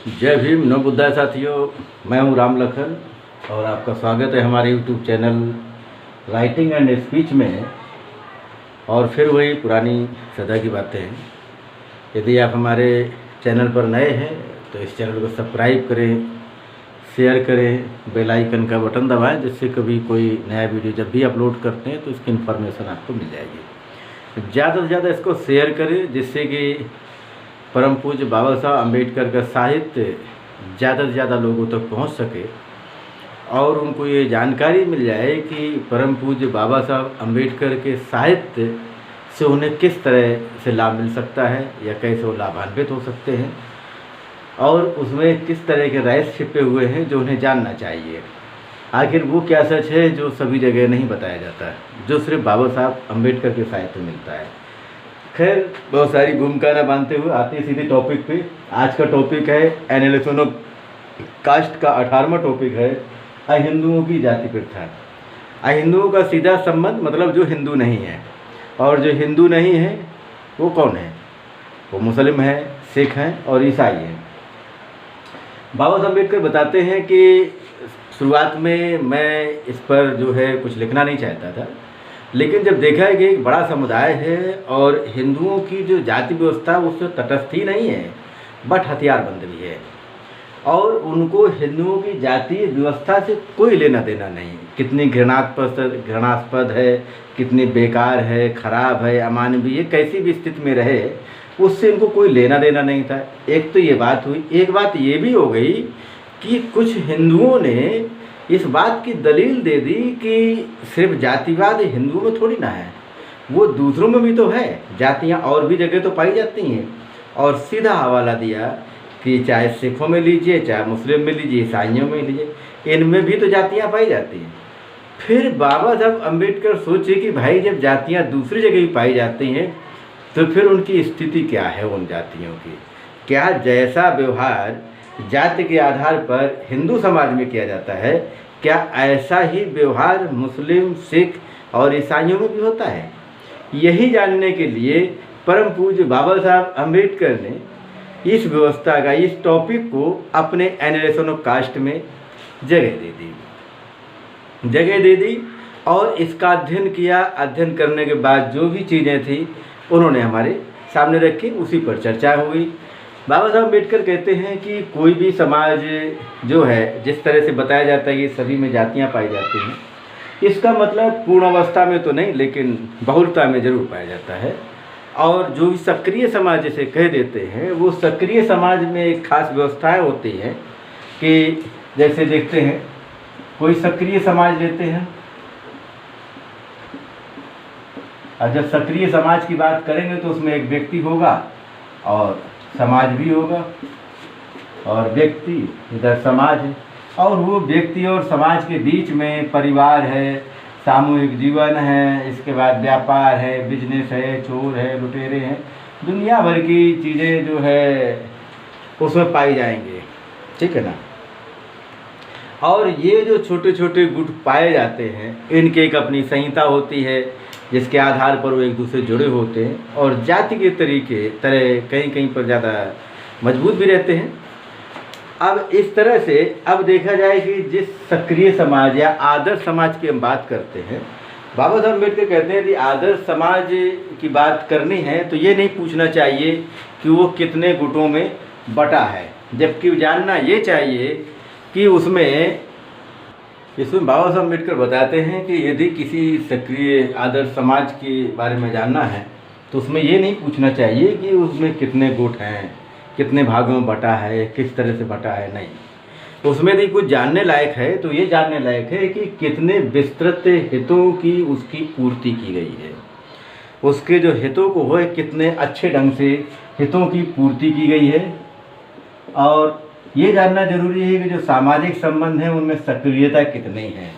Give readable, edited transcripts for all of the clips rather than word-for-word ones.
जय भीम नव बुद्धा साथियों। मैं हूं राम लखन और आपका स्वागत है हमारे YouTube channel writing and speech में। और फिर वही पुरानी सदा की बातें हैं। यदि आप हमारे चैनल पर नए हैं तो इस चैनल को सब्सक्राइब करें, शेयर करें, बेल आइकन का बटन दबाएं, जिससे कभी कोई नया वीडियो जब भी अपलोड करते हैं तो इसकी इन्फॉर्मेशन आपको मिल जाएगी। ज़्यादा से ज़्यादा इसको शेयर करें, जिससे कि परम पूज्य बाबा साहब अम्बेडकर का साहित्य ज़्यादा से ज़्यादा लोगों तक पहुंच सके और उनको ये जानकारी मिल जाए कि परम पूज्य बाबा साहब अम्बेडकर के साहित्य से उन्हें किस तरह से लाभ मिल सकता है या कैसे वो लाभान्वित हो सकते हैं और उसमें किस तरह के राइज छिपे हुए हैं जो उन्हें जानना चाहिए। आखिर वो क्या सच है जो सभी जगह नहीं बताया जाता है, जो सिर्फ बाबा साहब अम्बेडकर के साहित्य में मिलता है। खैर, बहुत सारी भूमिका न बांधते हुए आते सीधे टॉपिक पे। आज का टॉपिक है एनालिसिस ऑफ कास्ट का 18वां टॉपिक है अहिंदुओं की जाति प्रथा। अहिंदुओं का सीधा संबंध मतलब जो हिंदू नहीं है, और जो हिंदू नहीं है वो कौन है? वो मुस्लिम है, सिख हैं और ईसाई हैं। बाबा साहब अम्बेडकर बताते हैं कि शुरुआत में मैं इस पर जो है कुछ लिखना नहीं चाहता था, लेकिन जब देखा है कि एक बड़ा समुदाय है और हिंदुओं की जो जाति व्यवस्था उससे तटस्थ ही नहीं है बट हथियारबंद भी है, और उनको हिंदुओं की जातीय व्यवस्था से कोई लेना देना नहीं। कितनी घृणास्पद है, कितनी बेकार है, खराब है, अमानवीय, कैसी भी स्थिति में रहे उससे इनको कोई लेना देना नहीं था। एक तो ये बात हुई। एक बात ये भी हो गई कि कुछ हिंदुओं ने इस बात की दलील दे दी कि सिर्फ जातिवाद हिंदुओं में थोड़ी ना है, वो दूसरों में भी तो है। जातियां और भी जगह तो पाई जाती हैं, और सीधा हवाला दिया कि चाहे सिखों में लीजिए, चाहे मुस्लिम में लीजिए, ईसाइयों में लीजिए, इनमें भी तो जातियां पाई जाती हैं। फिर बाबा साहब अम्बेडकर सोचे कि भाई जब जातियां दूसरी जगह भी पाई जाती हैं तो फिर उनकी स्थिति क्या है उन जातियों की? क्या जैसा व्यवहार जाति के आधार पर हिंदू समाज में किया जाता है, क्या ऐसा ही व्यवहार मुस्लिम, सिख और ईसाइयों में भी होता है? यही जानने के लिए परम पूज्य बाबा साहब अम्बेडकर ने इस व्यवस्था का, इस टॉपिक को अपने एनालिसिस ऑफ कास्ट में जगह दे दी और इसका अध्ययन किया। अध्ययन करने के बाद जो भी चीज़ें थी उन्होंने हमारे सामने रखी, उसी पर चर्चा हुई। बाबा साहब अम्बेडकर कहते हैं कि कोई भी समाज जो है, जिस तरह से बताया जाता है कि सभी में जातियां पाई जाती हैं, इसका मतलब पूर्ण अवस्था में तो नहीं लेकिन बहुलता में ज़रूर पाया जाता है। और जो भी सक्रिय समाज जिसे कह देते हैं, वो सक्रिय समाज में एक खास व्यवस्थाएं होती हैं कि जैसे देखते हैं कोई सक्रिय समाज लेते हैं, और जब सक्रिय समाज की बात करेंगे तो उसमें एक व्यक्ति होगा और समाज भी होगा, और व्यक्ति इधर समाज है, और वो व्यक्ति और समाज के बीच में परिवार है, सामूहिक जीवन है, इसके बाद व्यापार है, बिजनेस है, चोर है, लुटेरे हैं, दुनिया भर की चीज़ें जो है उसमें पाई जाएंगे। ठीक है ना? और ये जो छोटे छोटे गुट पाए जाते हैं, इनकी एक अपनी संहिता होती है जिसके आधार पर वो एक दूसरे जुड़े होते हैं, और जाति के तरह कहीं कहीं पर ज़्यादा मजबूत भी रहते हैं। अब इस तरह से अब देखा जाए कि जिस सक्रिय समाज या आदर्श समाज की हम बात करते हैं, बाबा साहब अम्बेडकर कहते हैं कि आदर्श समाज की बात करनी है तो ये नहीं पूछना चाहिए कि वो कितने गुटों में बटा है, जबकि जानना ये चाहिए कि इसमें बाबा साहब अम्बेडकर बताते हैं कि यदि किसी सक्रिय आदर्श समाज के बारे में जानना है तो उसमें ये नहीं पूछना चाहिए कि उसमें कितने गुट हैं, कितने भागों में बटा है, किस तरह से बटा है। नहीं, उसमें यदि कुछ जानने लायक है तो ये जानने लायक है कि कितने विस्तृत हितों की उसकी पूर्ति की गई है, उसके जो हितों को हो कितने अच्छे ढंग से हितों की पूर्ति की गई है। और ये जानना जरूरी है कि जो सामाजिक संबंध हैं उनमें सक्रियता कितनी है,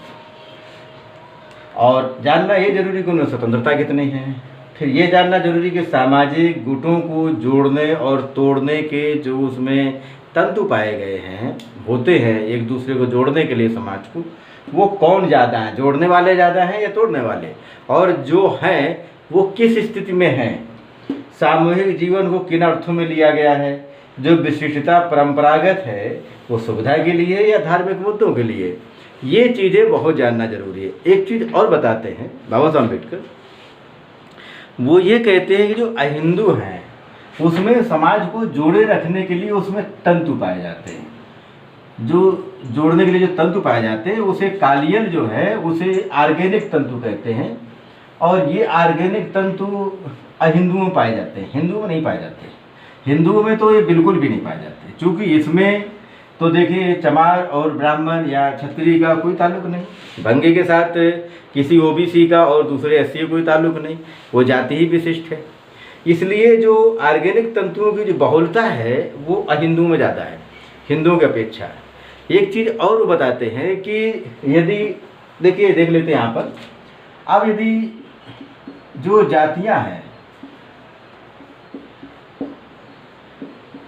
और जानना ये जरूरी कि उनमें स्वतंत्रता कितनी है। फिर ये जानना जरूरी कि सामाजिक गुटों को जोड़ने और तोड़ने के जो उसमें तंतु पाए गए हैं, होते हैं एक दूसरे को जोड़ने के लिए समाज को, वो कौन ज़्यादा हैं, जोड़ने वाले ज़्यादा हैं या तोड़ने वाले, और जो हैं वो किस स्थिति में हैं, सामूहिक जीवन को किन अर्थों में लिया गया है, जो विशिष्टता परंपरागत है वो सुविधा के लिए या धार्मिक मुद्दों के लिए, ये चीज़ें बहुत जानना जरूरी है। एक चीज़ और बताते हैं बाबा साहब अम्बेडकर, वो ये कहते हैं कि जो अहिंदू हैं उसमें समाज को जोड़े रखने के लिए उसमें तंतु पाए जाते हैं, जो जोड़ने के लिए जो तंतु पाए जाते हैं उसे कालियल जो है उसे ऑर्गेनिक तंतु कहते हैं, और ये ऑर्गेनिक तंतु अहिंदुओं में पाए जाते हैं, हिंदुओं में नहीं पाए जाते। हिंदुओं में तो ये बिल्कुल भी नहीं पाए जाते, क्योंकि इसमें तो देखिए चमार और ब्राह्मण या क्षत्रिय का कोई ताल्लुक नहीं, भंगे के साथ किसी ओबीसी का और दूसरे एससी का कोई ताल्लुक नहीं, वो जाति ही विशिष्ट है। इसलिए जो ऑर्गेनिक तंतुओं की जो बहुलता है वो अहिंदुओं में ज़्यादा है हिंदुओं की अपेक्षा। एक चीज़ और वो बताते हैं कि यदि देखिए देख लेते हैं यहाँ पर, अब यदि जो जातियाँ हैं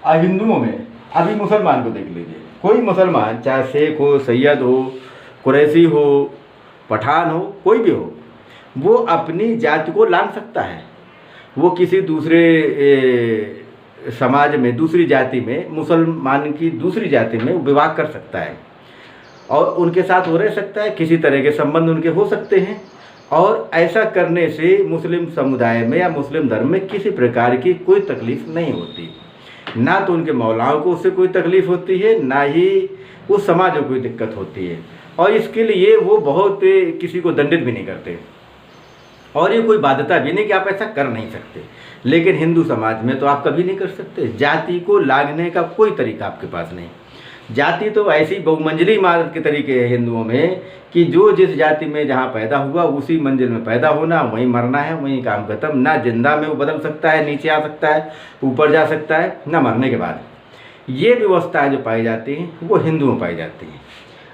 अहिंदुओं में, अभी मुसलमान को देख लीजिए, कोई मुसलमान चाहे शेख हो, सैयद हो, कुरैशी हो, पठान हो, कोई भी हो, वो अपनी जाति को लांघ सकता है। वो किसी दूसरे समाज में, दूसरी जाति में, मुसलमान की दूसरी जाति में विवाह कर सकता है और उनके साथ वो रह सकता है, किसी तरह के संबंध उनके हो सकते हैं। और ऐसा करने से मुस्लिम समुदाय में या मुस्लिम धर्म में किसी प्रकार की कोई तकलीफ नहीं होती, ना तो उनके मौलाओं को उससे कोई तकलीफ होती है, ना ही उस समाज को कोई दिक्कत होती है, और इसके लिए वो बहुत किसी को दंडित भी नहीं करते, और ये कोई बाध्यता भी नहीं कि आप ऐसा कर नहीं सकते। लेकिन हिंदू समाज में तो आप कभी नहीं कर सकते, जाति को लांघने का कोई तरीका आपके पास नहीं। जाति तो ऐसी बहुमंजिली इमारत के तरीके है हिंदुओं में कि जो जिस जाति में जहाँ पैदा हुआ उसी मंजिल में पैदा होना, वहीं मरना है, वहीं काम खत्म। ना जिंदा में वो बदल सकता है, नीचे आ सकता है, ऊपर जा सकता है, ना मरने के बाद। ये व्यवस्थाएं जो पाई जाती हैं वो हिंदुओं में पाई जाती हैं।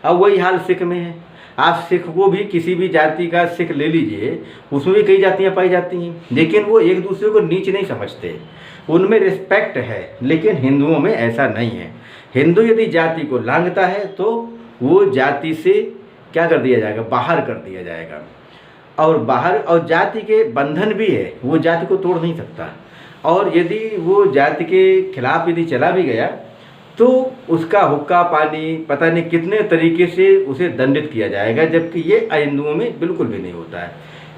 अब वही हाल सिख में है। आप सिख को भी, किसी भी जाति का सिख ले लीजिए, उसमें भी कई जातियाँ पाई जाती हैं, लेकिन वो एक दूसरे को नीच नहीं समझते, उनमें रिस्पेक्ट है। लेकिन हिंदुओं में ऐसा नहीं है। हिंदू यदि जाति को लांघता है तो वो जाति से क्या कर दिया जाएगा, बाहर कर दिया जाएगा। और बाहर, और जाति के बंधन भी है, वो जाति को तोड़ नहीं सकता। और यदि वो जाति के खिलाफ यदि चला भी गया तो उसका हुक्का पानी पता नहीं कितने तरीके से उसे दंडित किया जाएगा, जबकि ये अहिंदुओं में बिल्कुल भी नहीं होता है।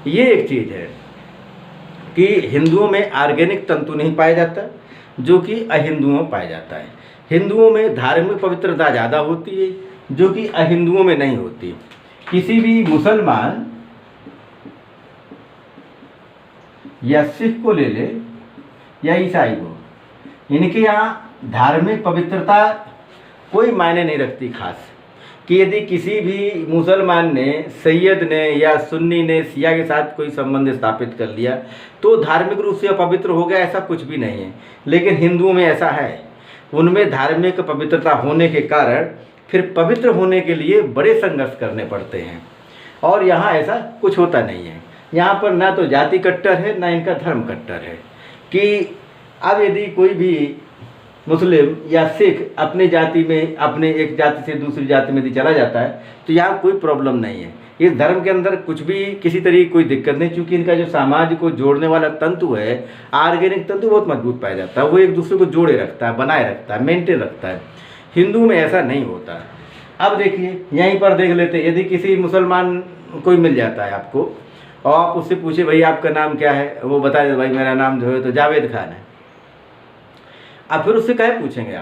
ये एक चीज़ है कि हिंदुओं में ऑर्गेनिक तंतु नहीं पाया जाता जो कि अहिंदुओं में पाया जाता है। हिंदुओं में धार्मिक पवित्रता ज़्यादा होती है जो कि अहिंदुओं में नहीं होती। किसी भी मुसलमान या सिख को ले ले या ईसाई को, इनके यहाँ धार्मिक पवित्रता कोई मायने नहीं रखती खास, कि यदि किसी भी मुसलमान ने, सैयद ने या सुन्नी ने शिया के साथ कोई संबंध स्थापित कर लिया तो धार्मिक रूप से पवित्र हो गया, ऐसा कुछ भी नहीं है। लेकिन हिंदुओं में ऐसा है, उनमें धार्मिक पवित्रता होने के कारण फिर पवित्र होने के लिए बड़े संघर्ष करने पड़ते हैं, और यहाँ ऐसा कुछ होता नहीं है। यहाँ पर ना तो जाति कट्टर है, ना इनका धर्म कट्टर है। कि अब यदि कोई भी मुस्लिम या सिख अपने जाति में, अपने एक जाति से दूसरी जाति में यदि चला जाता है तो यहाँ कोई प्रॉब्लम नहीं है। इस धर्म के अंदर कुछ भी किसी तरह की कोई दिक्कत नहीं, क्योंकि इनका जो समाज को जोड़ने वाला तंतु है, ऑर्गेनिक तंतु, बहुत मजबूत पाया जाता है। वो एक दूसरे को जोड़े रखता है, बनाए रखता है, मेंटेन रखता है। हिंदू में ऐसा नहीं होता। अब देखिए यहीं पर देख लेते, यदि किसी मुसलमान कोई मिल जाता है आपको और आप उससे पूछे भाई आपका नाम क्या है, वो बता दे भाई मेरा नाम जो है तो जावेद खान है। अब फिर उससे क्या पूछेंगे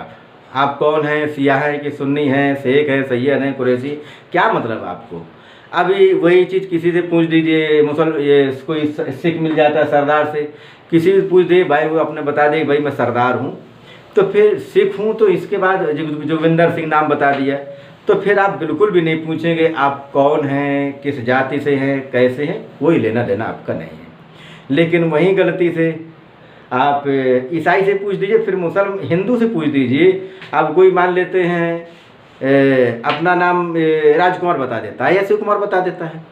आप कौन हैं, शिया हैं कि सुन्नी हैं, शेख हैं, सैयद हैं, कुरैशी, क्या मतलब आपको। अभी वही चीज़ किसी से पूछ दीजिए, ये कोई सिख मिल जाता है सरदार से, किसी से पूछ दे भाई, वो अपने बता दे भाई मैं सरदार हूँ, तो फिर सिख हूँ, तो इसके बाद जोगिंदर सिंह नाम बता दिया, तो फिर आप बिल्कुल भी नहीं पूछेंगे आप कौन हैं, किस जाति से हैं, कैसे हैं, वही लेना देना आपका नहीं है। लेकिन वहीं गलती से आप ईसाई से पूछ दीजिए, फिर हिंदू से पूछ दीजिए। आप कोई मान लेते हैं अपना नाम राजकुमार बता देता है या शिव कुमार बता देता है,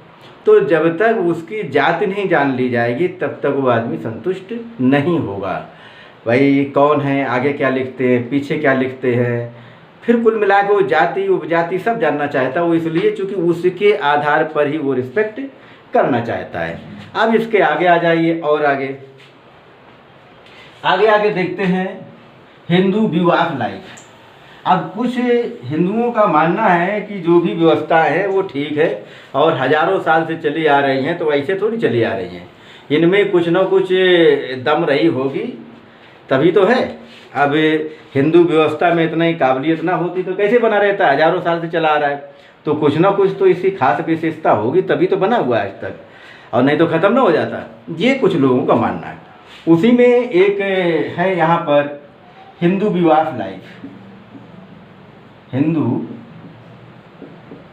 तो जब तक उसकी जाति नहीं जान ली जाएगी तब तक वो आदमी संतुष्ट नहीं होगा। भाई कौन है, आगे क्या लिखते हैं, पीछे क्या लिखते हैं, फिर कुल मिला के वो जाति उपजाति सब जानना चाहता है वो, इसलिए चूँकि उसके आधार पर ही वो रिस्पेक्ट करना चाहता है। अब इसके आगे आ जाइए और आगे देखते हैं हिंदू व्यू ऑफ लाइफ। अब कुछ हिंदुओं का मानना है कि जो भी व्यवस्था है वो ठीक है और हजारों साल से चली आ रही हैं, तो ऐसे थोड़ी चली आ रही हैं, इनमें कुछ ना कुछ दम रही होगी तभी तो है। अब हिंदू व्यवस्था में इतना ही काबिलियत ना होती तो कैसे बना रहता, हजारों साल से चला आ रहा है, तो कुछ ना कुछ तो इसकी खास विशेषता होगी तभी तो बना हुआ है आज तक, और नहीं तो ख़त्म ना हो जाता। ये कुछ लोगों का मानना है। उसी में एक है यहाँ पर Hindu view of life, Hindu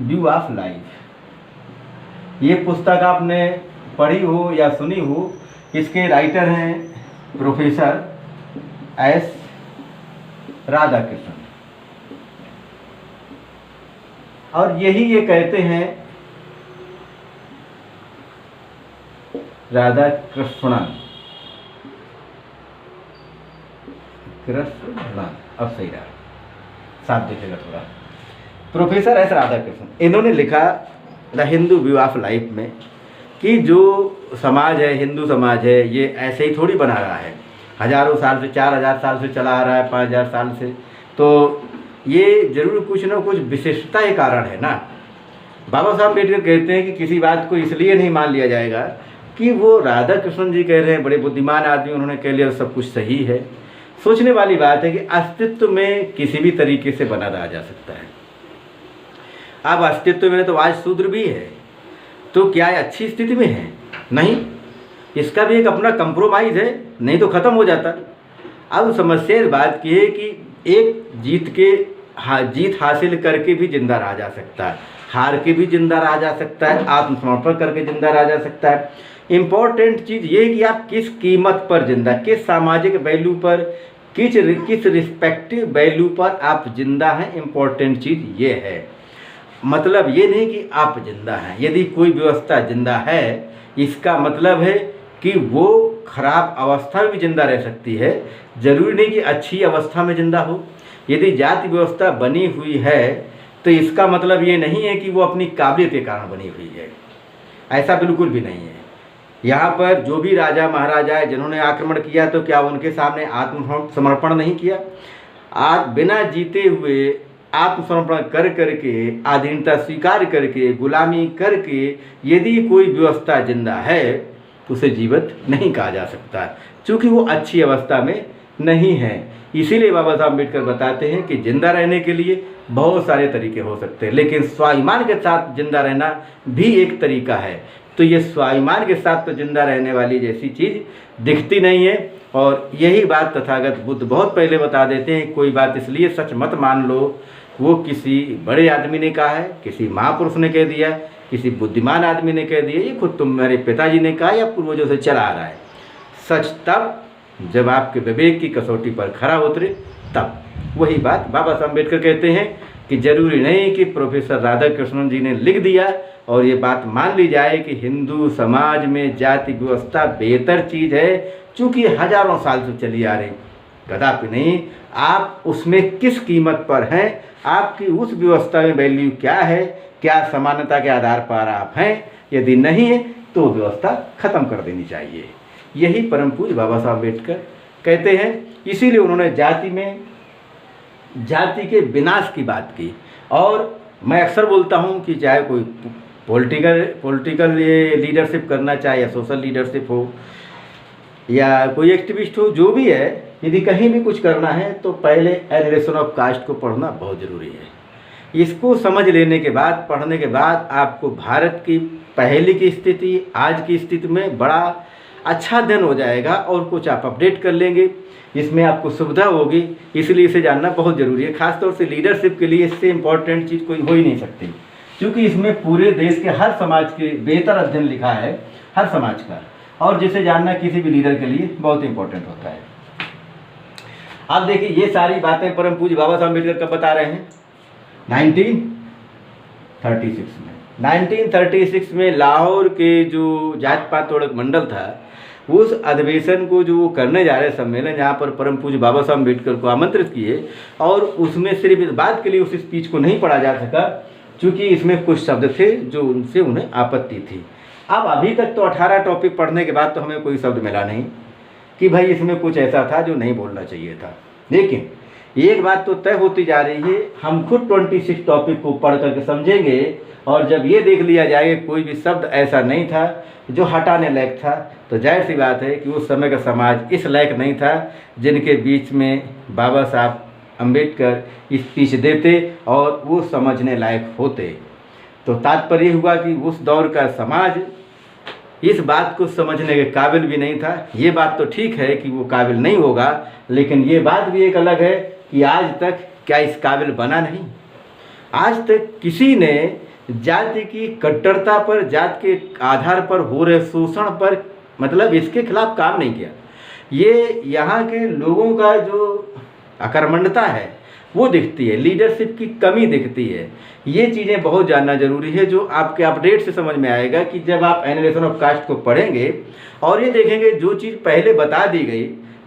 view of life. ये पुस्तक आपने पढ़ी हो या सुनी हो, इसके राइटर हैं प्रोफेसर एस राधाकृष्णन, और यही ये कहते हैं राधाकृष्णन, अब सही रहा, साफ दिखेगा थोड़ा, प्रोफेसर एस राधाकृष्णन। इन्होंने लिखा the Hindu view of life में कि जो समाज है, हिंदू समाज है, ये ऐसे ही थोड़ी बना रहा है, हजारों साल से, 4000 साल से चला आ रहा है, 5000 साल से, तो ये जरूर कुछ ना कुछ विशिष्टता के कारण है ना। बाबा साहब अम्बेडकर कहते हैं कि किसी बात को इसलिए नहीं मान लिया जाएगा कि वो राधा कृष्णन जी कह रहे हैं, बड़े बुद्धिमान आदमी, उन्होंने कह लिया सब कुछ सही है। सोचने वाली बात है कि अस्तित्व में किसी भी तरीके से बना रहा जा सकता है। अब अस्तित्व में तो आज शूद्र भी है, तो क्या ये अच्छी स्थिति में है? नहीं, इसका भी एक अपना कंप्रोमाइज़ है, नहीं तो ख़त्म हो जाता। अब समस्या इस बात की है कि एक जीत हासिल करके भी जिंदा रहा जा सकता है, हार के भी जिंदा रहा जा सकता है, आत्मसमर्पण करके जिंदा रहा जा सकता है। इम्पोर्टेंट चीज़ ये है कि आप किस कीमत पर जिंदा, किस सामाजिक वैल्यू पर, किस रिस्पेक्टिव वैल्यू पर आप जिंदा हैं, इम्पोर्टेंट चीज़ ये है। मतलब ये नहीं कि आप जिंदा हैं। यदि कोई व्यवस्था जिंदा है, इसका मतलब है कि वो खराब अवस्था में भी जिंदा रह सकती है, जरूरी नहीं कि अच्छी अवस्था में जिंदा हो। यदि जाति व्यवस्था बनी हुई है तो इसका मतलब ये नहीं है कि वो अपनी काबिलियत के कारण बनी हुई है, ऐसा बिल्कुल भी नहीं है। यहाँ पर जो भी राजा महाराजा है जिन्होंने आक्रमण किया, तो क्या उनके सामने आत्मसमर्पण नहीं किया? आज बिना जीते हुए आत्मसमर्पण कर करके, अधीनता स्वीकार करके, गुलामी करके यदि कोई व्यवस्था जिंदा है तो उसे जीवित नहीं कहा जा सकता, क्योंकि वो अच्छी अवस्था में नहीं है। इसीलिए बाबा साहब अम्बेडकर बताते हैं कि जिंदा रहने के लिए बहुत सारे तरीके हो सकते हैं, लेकिन स्वाभिमान के साथ जिंदा रहना भी एक तरीका है। तो ये स्वाभिमान के साथ तो जिंदा रहने वाली जैसी चीज़ दिखती नहीं है। और यही बात तथागत बुद्ध बहुत पहले बता देते हैं, कोई बात इसलिए सच मत मान लो वो किसी बड़े आदमी ने कहा है, किसी महापुरुष ने कह दिया, किसी बुद्धिमान आदमी ने कह दिया, ये खुद तुम्हारे पिताजी ने कहा या पूर्वजों से चला आ रहा है। सच तब जब आपके विवेक की कसौटी पर खरा उतरे, तब। वही बात बाबा साहब अम्बेडकर कहते हैं कि जरूरी नहीं कि प्रोफेसर राधाकृष्णन जी ने लिख दिया और ये बात मान ली जाए कि हिंदू समाज में जाति व्यवस्था बेहतर चीज़ है, चूँकि हजारों साल से चली आ रही। कदापि नहीं। आप उसमें किस कीमत पर हैं, आपकी उस व्यवस्था में वैल्यू क्या है, क्या समानता के आधार पर आप हैं? यदि नहीं है तो व्यवस्था खत्म कर देनी चाहिए। यही परम पूज्य बाबा साहब अम्बेडकर कहते हैं। इसीलिए उन्होंने जाति के विनाश की बात की। और मैं अक्सर बोलता हूँ कि चाहे कोई पॉलिटिकल ये लीडरशिप करना चाहे, या सोशल लीडरशिप हो, या कोई एक्टिविस्ट हो, जो भी है, यदि कहीं भी कुछ करना है तो पहले एनिलेशन ऑफ कास्ट को पढ़ना बहुत ज़रूरी है। इसको समझ लेने के बाद, पढ़ने के बाद आपको भारत की पहले की स्थिति, आज की स्थिति में बड़ा अच्छा अध्ययन हो जाएगा और कुछ आप अपडेट कर लेंगे, इसमें आपको सुविधा होगी। इसलिए इसे जानना बहुत ज़रूरी है। खासतौर से लीडरशिप के लिए इससे इम्पोर्टेंट चीज़ कोई हो ही नहीं सकती, क्योंकि इसमें पूरे देश के हर समाज के बेहतर अध्ययन लिखा है, हर समाज का, और जिसे जानना किसी भी लीडर के लिए बहुत इंपॉर्टेंट होता है। आप देखिए, ये सारी बातें परम पूज्य बाबा साहब अम्बेडकर कब बता रहे हैं? 1936 में। 1936 में लाहौर के जो जात पात तोड़क मंडल था, उस अधिवेशन को जो वो करने जा रहे सम्मेलन, जहाँ पर परम पूज्य बाबा साहब अम्बेडकर को आमंत्रित किए, और उसमें सिर्फ इस बात के लिए उस स्पीच को नहीं पढ़ा जा सका क्योंकि इसमें कुछ शब्द थे जो उनसे उन्हें आपत्ति थी। अब अभी तक तो 18 टॉपिक पढ़ने के बाद तो हमें कोई शब्द मिला नहीं कि भाई इसमें कुछ ऐसा था जो नहीं बोलना चाहिए था। लेकिन एक बात तो तय होती जा रही है, हम खुद 26 टॉपिक को पढ़ करके समझेंगे और जब ये देख लिया जाएगा कोई भी शब्द ऐसा नहीं था जो हटाने लायक था, तो जाहिर सी बात है कि उस समय का समाज इस लायक नहीं था जिनके बीच में बाबा साहब अम्बेडकर स्पीच देते और वो समझने लायक होते। तो तात्पर्य हुआ कि उस दौर का समाज इस बात को समझने के काबिल भी नहीं था। ये बात तो ठीक है कि वो काबिल नहीं होगा, लेकिन ये बात भी एक अलग है कि आज तक क्या इस काबिल बना नहीं। आज तक किसी ने जाति की कट्टरता पर, जात के आधार पर हो रहे शोषण पर, मतलब इसके खिलाफ काम नहीं किया। ये यहाँ के लोगों का जो अकर्मण्यता है वो दिखती है, लीडरशिप की कमी दिखती है। ये चीज़ें बहुत जानना जरूरी है, जो आपके अपडेट से समझ में आएगा कि जब आप एनालिसिस ऑफ कास्ट को पढ़ेंगे और ये देखेंगे जो चीज़ पहले बता दी गई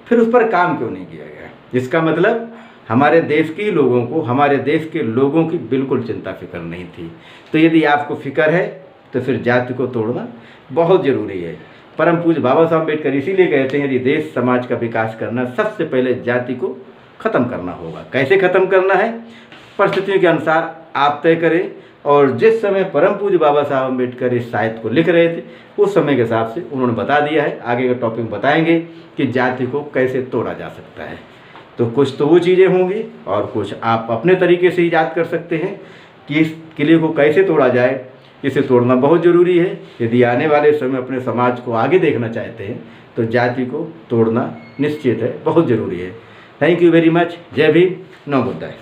फिर उस पर काम क्यों नहीं किया गया। इसका मतलब हमारे देश के लोगों को, हमारे देश के लोगों की बिल्कुल चिंता फिक्र नहीं थी। तो यदि आपको फिक्र है तो फिर जाति को तोड़ना बहुत ज़रूरी है। परम पूज्य बाबा साहब अम्बेडकर इसीलिए कहते हैं यदि देश समाज का विकास करना, सबसे पहले जाति को ख़त्म करना होगा। कैसे ख़त्म करना है, परिस्थितियों के अनुसार आप तय करें। और जिस समय परम पूज्य बाबा साहब अम्बेडकर इस साहित्य को लिख रहे थे उस समय के हिसाब से उन्होंने बता दिया है। आगे का टॉपिक बताएंगे कि जाति को कैसे तोड़ा जा सकता है। तो कुछ तो वो चीज़ें होंगी और कुछ आप अपने तरीके से ईजाद कर सकते हैं कि इस किले को कैसे तोड़ा जाए। इसे तोड़ना बहुत ज़रूरी है। यदि आने वाले समय अपने समाज को आगे देखना चाहते हैं तो जाति को तोड़ना निश्चित है, बहुत ज़रूरी है। Thank you very much. जय भीम, नमो बुद्धाय।